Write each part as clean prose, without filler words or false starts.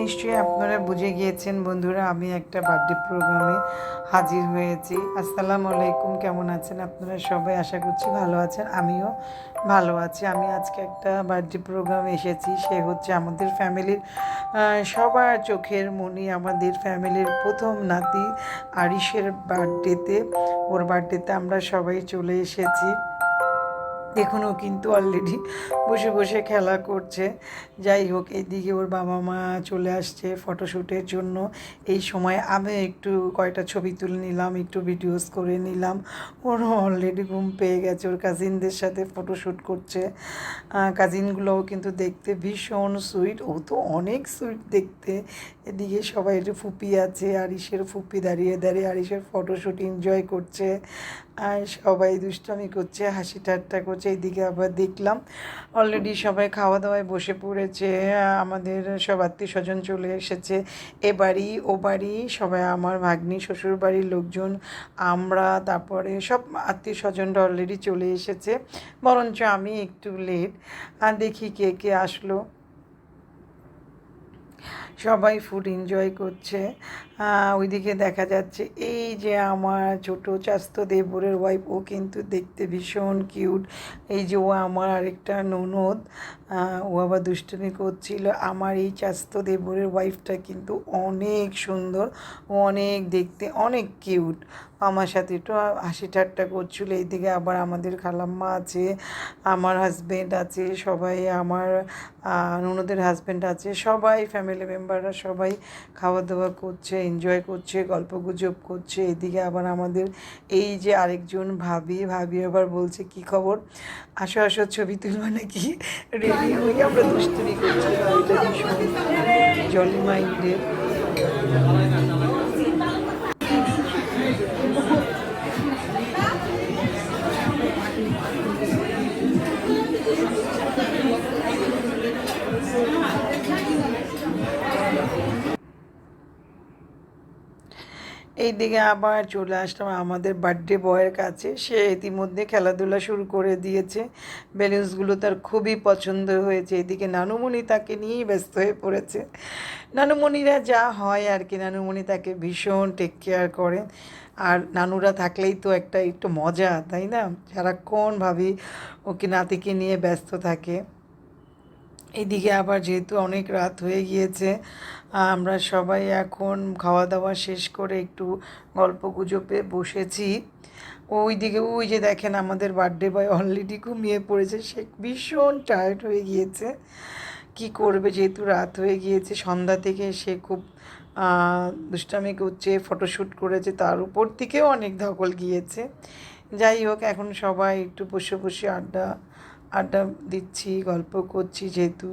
নিশ্চয়ই আপনারা বুঝে গিয়েছেন বন্ধুরা, আমি একটা বার্থডে প্রোগ্রামে হাজির হয়েছি। আসসালামু আলাইকুম, কেমন আছেন আপনারা সবাই? আশা করছি ভালো আছেন, আমিও ভালো আছি। আমি আজকে একটা বার্থডে প্রোগ্রামে এসেছি, সে হচ্ছে আমাদের ফ্যামিলির সবার চোখের মনি, আমাদের ফ্যামিলির প্রথম নাতি আরিশের বার্থডেতে। ওর বার্থডেতে আমরা সবাই চলে এসেছি। দেখুন, ও কিন্তু অলরেডি বসে বসে খেলা করছে। যাই হোক, এইদিকে ওর বাবা মা চলে আসছে ফটোশ্যুটের জন্য। এই সময় আমি একটু কয়টা ছবি তুলে নিলাম, একটু ভিডিওস করে নিলাম। ওর অলরেডি ঘুম পেয়ে গেছে, ওর কাজিনদের সাথে ফটোশ্যুট করছে। কাজিনগুলোও কিন্তু দেখতে ভীষণ সুইট, ও তো অনেক সুইট দেখতে। এদিকে সবাই একটু ফুপি আছে, আরিশের ফুপি দাঁড়িয়ে দাঁড়িয়ে আরিশের ফটোশ্যুট এনজয় করছে। আর সবাই দুষ্টামি করছে, হাসি ঠাট্টা করছে। এইদিকে আবার দেখলাম অলরেডি সবাই খাওয়া দাওয়ায় বসে পড়েছে। আমাদের সব আত্মীয় স্বজন চলে এসেছে, এ বাড়ি ও বাড়ি সবাই, আমার ভাগ্নি শ্বশুর বাড়ির লোকজন, আমরা, তারপরে সব আত্মীয় স্বজনরা অলরেডি চলে এসেছে। বরঞ্চ আমি একটু লেট। আর দেখি কে কে আসলো। সবাই ফুড এনজয় করছে। ওইদিকে দেখা যাচ্ছে এই যে আমার ছোটো চাস্তো দেবরের ওয়াইফ, ও কিন্তু দেখতে ভীষণ কিউট। এই যে ও আমার আরেকটা ননদ, ও আবার দুষ্টুমি করছিল। আমার এই চাস্তো দেবরের ওয়াইফটা কিন্তু অনেক সুন্দর, ও অনেক দেখতে অনেক কিউট, আমার সাথে একটু হাসি ঠাট্টা করছিলো। এইদিকে আবার আমাদের খালাম্মা আছে, আমার হাজব্যান্ড আছে, সবাই আমার ননদের হাজব্যান্ড আছে, সবাই ফ্যামিলি মেম্বাররা সবাই খাওয়া দাওয়া করছে, এনজয় করছে, গল্পগুজব করছে। এদিকে আবার আমাদের এই যে আরেকজন ভাবি আবার বলছে কি খবর, আসো আসো ছবি তুলবা নাকি? রেডি হয়ে আমরা দুষ্টুমি করছি। এটা ভীষণ জলি মাইন্ডের। এই দিকে আবার চলে আসলাম আমাদের বার্থডে বয়ের কাছে। সে ইতিমধ্যে খেলাধুলা শুরু করে দিয়েছে, বেলুন্সগুলো তার খুবই পছন্দ হয়েছে। এদিকে নানুমণি তাকে নিয়েই ব্যস্ত হয়ে পড়েছে। নানুমণিরা যা হয় আর কি, নানুমণি তাকে ভীষণ টেক কেয়ার করেন। আর নানুরা থাকলেই তো একটু মজা, তাই না? সারাক্ষণ ভাবি ওকে নাতিকে নিয়ে ব্যস্ত থাকে। এদিকে আবার যেহেতু অনেক রাত হয়ে গিয়েছে, আমরা সবাই এখন খাওয়া দাওয়া শেষ করে একটু গল্প গুজবে বসেছি। ওইদিকে ওই যে দেখেন আমাদের বার্থডে বয় অলরেডি ঘুমিয়ে পড়েছে, সে ভীষণ টায়ার্ড হয়ে গিয়েছে। কি করবে, যেহেতু রাত হয়ে গিয়েছে, সন্ধ্যা থেকে সে খুব দুষ্টামি করছে, ফটোশ্যুট করেছে, তার উপর থেকেও অনেক ধকল গিয়েছে। যাই হোক, এখন সবাই একটু বসে বসে আড্ডা আড্ডা দিচ্ছি, গল্প করছি। যেহেতু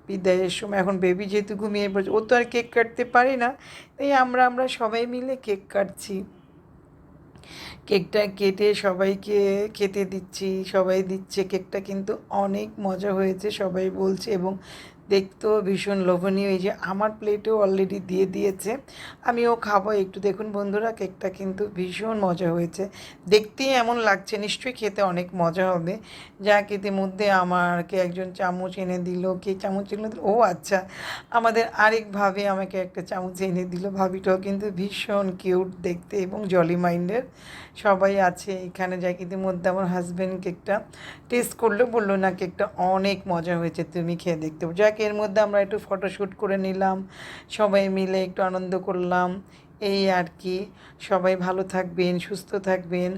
বিদায়ের সময়, এখন বেবি যেহেতু ঘুমিয়ে পড়েছে, ও তো আর কেক কাটতে পারি না, তাই আমরা সবাই মিলে কেক কাটছি। কেকটা কেটে সবাইকে খেতে দিচ্ছি, সবাই দিচ্ছে। কেকটা কিন্তু অনেক মজা হয়েছে সবাই বলছে, এবং দেখতেও ভীষণ লোভনীয়। এই যে আমার প্লেটেও অলরেডি দিয়ে দিয়েছে, আমিও খাবো একটু। দেখুন বন্ধুরা, কেকটা কিন্তু ভীষণ মজা হয়েছে, দেখতেই এমন লাগছে, নিশ্চয়ই খেতে অনেক মজা হবে। যা খেতে মধ্যে আমাকে একজন চামচ এনে দিল। কে চামচ এনে দিল? ও আচ্ছা, আমাদের আরেক ভাবি আমাকে একটা চামচ এনে দিল। ভাবিটাও কিন্তু ভীষণ কিউট দেখতে এবং জলি মাইন্ডের। সবাই আছে এখানে। যাই ইতিমধ্যে আমার হাজব্যান্ড কেকটা টেস্ট করলো, বললো না কেকটা অনেক মজা হয়েছে, তুমি খেয়ে দেখতে। যাক, এর মধ্যে আমরা একটু ফটোশ্যুট করে নিলাম, সবাই মিলে একটু আনন্দ করলাম, এই আর কি। সবাই ভালো থাকবেন, সুস্থ থাকবেন।